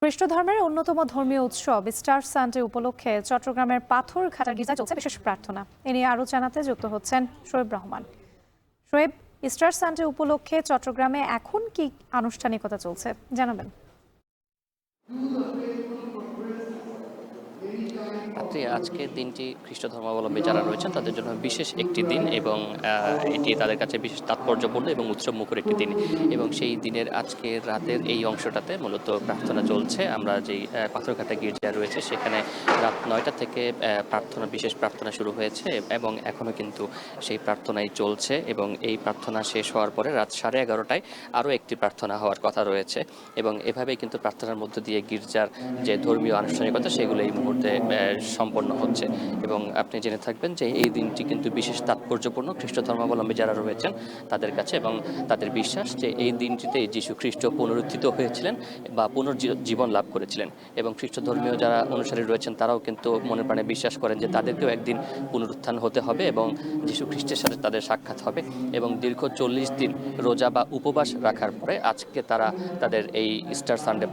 খ্রিস্ট ধর্মের অন্যতম ধর্মীয় উৎসব ইস্টার সানডে উপলক্ষে চট্টগ্রামের পাথরঘাটা গির্জায় চলছে বিশেষ প্রার্থনা। এ নিয়ে আরও জানাতে যুক্ত হচ্ছেন শোয়েব রহমান। শোয়েব, ইস্টার সানডে উপলক্ষে চট্টগ্রামে এখন কি আনুষ্ঠানিকতা চলছে জানাবেন? আজকের দিনটি খ্রিস্ট ধর্মাবলম্বী যারা রয়েছেন তাদের জন্য বিশেষ একটি দিন এবং এটি তাদের কাছে বিশেষ তাৎপর্যপূর্ণ এবং উৎসবমুখর একটি দিন। এবং সেই দিনের আজকের রাতের এই অংশটাতে মূলত প্রার্থনা চলছে। আমরা যেই পাথরঘাটা গির্জা রয়েছে সেখানে রাত ৯টা থেকে বিশেষ প্রার্থনা শুরু হয়েছে এবং এখনও কিন্তু সেই প্রার্থনাই চলছে। এবং এই প্রার্থনা শেষ হওয়ার পরে রাত 11:30টায় আরও একটি প্রার্থনা হওয়ার কথা রয়েছে। এবং এভাবেই কিন্তু প্রার্থনার মধ্য দিয়ে গির্জার যে ধর্মীয় আনুষ্ঠানিকতা সেগুলো এই মুহূর্তে সম্পন্ন হচ্ছে। এবং আপনি জেনে থাকবেন যে এই দিনটি কিন্তু বিশেষ তাৎপর্যপূর্ণ খ্রিস্ট ধর্মাবলম্বী যারা রয়েছেন তাদের কাছে, এবং তাদের বিশ্বাস যে এই দিনটিতে যীশু খ্রিস্ট পুনরুত্থিত হয়েছিলেন বা পুনর্জীবন লাভ করেছিলেন। এবং খ্রিস্ট ধর্মীয় যারা অনুসারী রয়েছেন তারাও কিন্তু মনে প্রাণে বিশ্বাস করেন যে তাদেরকেও একদিন পুনরুত্থান হতে হবে এবং যীশু খ্রিস্টের সাথে তাদের সাক্ষাৎ হবে। এবং দীর্ঘ 40 দিন রোজা বা উপবাস রাখার পরে আজকে তারা তাদের এই ইস্টার সানডে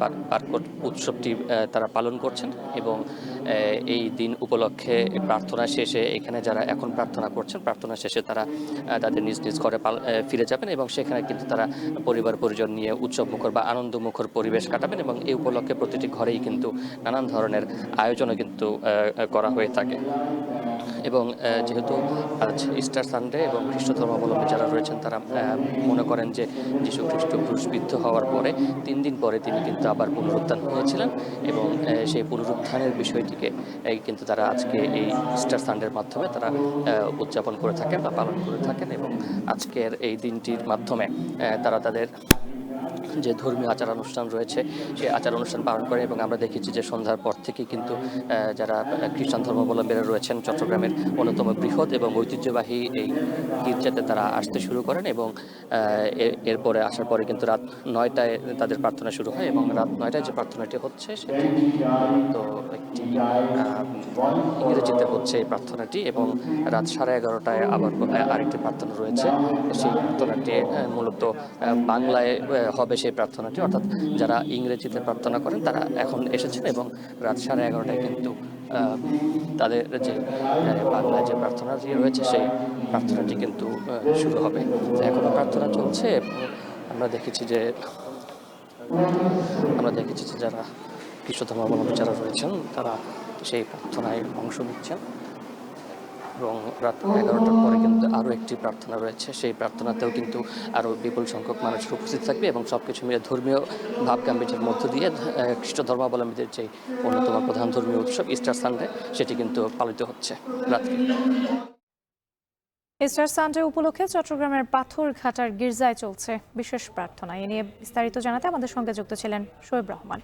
উৎসবটি তারা পালন করছেন। এবং এই দিন উপলক্ষে প্রার্থনা শেষে এখানে যারা এখন প্রার্থনা করছেন, প্রার্থনা শেষে তারা তাদের নিজ নিজ ঘরে ফিরে যাবেন এবং সেখানে কিন্তু তারা পরিবার পরিজন নিয়ে উৎসবমুখর বা আনন্দমুখর পরিবেশ কাটাবেন। এবং এই উপলক্ষে প্রতিটি ঘরেই কিন্তু নানান ধরনের আয়োজনও কিন্তু করা হয়ে থাকে। এবং যেহেতু আজ ইস্টার সানডে এবং খ্রিস্ট ধর্মাবলম্বী যারা রয়েছেন তারা মনে করেন যে যীশু খ্রিস্ট ক্রুশবিদ্ধ হওয়ার পরে 3 দিন পরে তিনি কিন্তু আবার পুনরুত্থান হয়েছিলেন। এবং সেই পুনরুত্থানের বিষয়টিকে কিন্তু তারা আজকে এই ইস্টার সানডের মাধ্যমে তারা উদযাপন করে থাকেন বা পালন করে থাকেন। এবং আজকের এই দিনটির মাধ্যমে তারা তাদের যে ধর্মীয় আচার অনুষ্ঠান রয়েছে সেই আচার অনুষ্ঠান পালন করে। এবং আমরা দেখেছি যে সন্ধ্যার পর থেকে কিন্তু যারা খ্রিস্টান ধর্মাবলম্বীরা রয়েছেন চট্টগ্রামের অন্যতম বৃহৎ এবং ঐতিহ্যবাহী এই গির্জাতে তারা আসতে শুরু করেন। এবং এরপরে আসার পরে কিন্তু রাত 9টায় তাদের প্রার্থনা শুরু হয়। এবং রাত 9টায় যে প্রার্থনাটি হচ্ছে সেটি তো একটি ইংরেজিতে হচ্ছে এই প্রার্থনাটি। এবং রাত 11:30টায় আবার আরেকটি প্রার্থনা রয়েছে। সেই প্রার্থনাটি মূলত বাংলায় হবে সেই প্রার্থনাটি, অর্থাৎ যারা ইংরেজিতে প্রার্থনা করেন তারা এখন এসেছেন এবং রাত 11:30টায় কিন্তু তাদের যে বাংলায় যে প্রার্থনাটি রয়েছে সেই প্রার্থনাটি কিন্তু শুরু হবে। এখনও প্রার্থনা চলছে। আমরা দেখেছি যে যারা খ্রিস্ট ধর্মাবলম্বী যারা রয়েছেন তারা সেই প্রার্থনায় অংশ নিচ্ছেন। এবং রাত 11টার পরে কিন্তু আরও একটি প্রার্থনা রয়েছে, সেই প্রার্থনাতেও কিন্তু আরও বিপুল সংখ্যক মানুষের উপস্থিত থাকবে। এবং সব কিছু মিলে ধর্মীয় ভাবগাম্ভীর্যের মধ্য দিয়ে খ্রিস্ট ধর্মাবলম্বীদের যে অন্যতম প্রধান ধর্মীয় উৎসব ইস্টার সানডে সেটি কিন্তু পালিত হচ্ছে রাত্রি। ইস্টার সানডে উপলক্ষে চট্টগ্রামের পাথরঘাটার গির্জায় চলছে বিশেষ প্রার্থনা। এ নিয়ে বিস্তারিত জানাতে আমাদের সঙ্গে যুক্ত ছিলেন শোয়েব রহমান।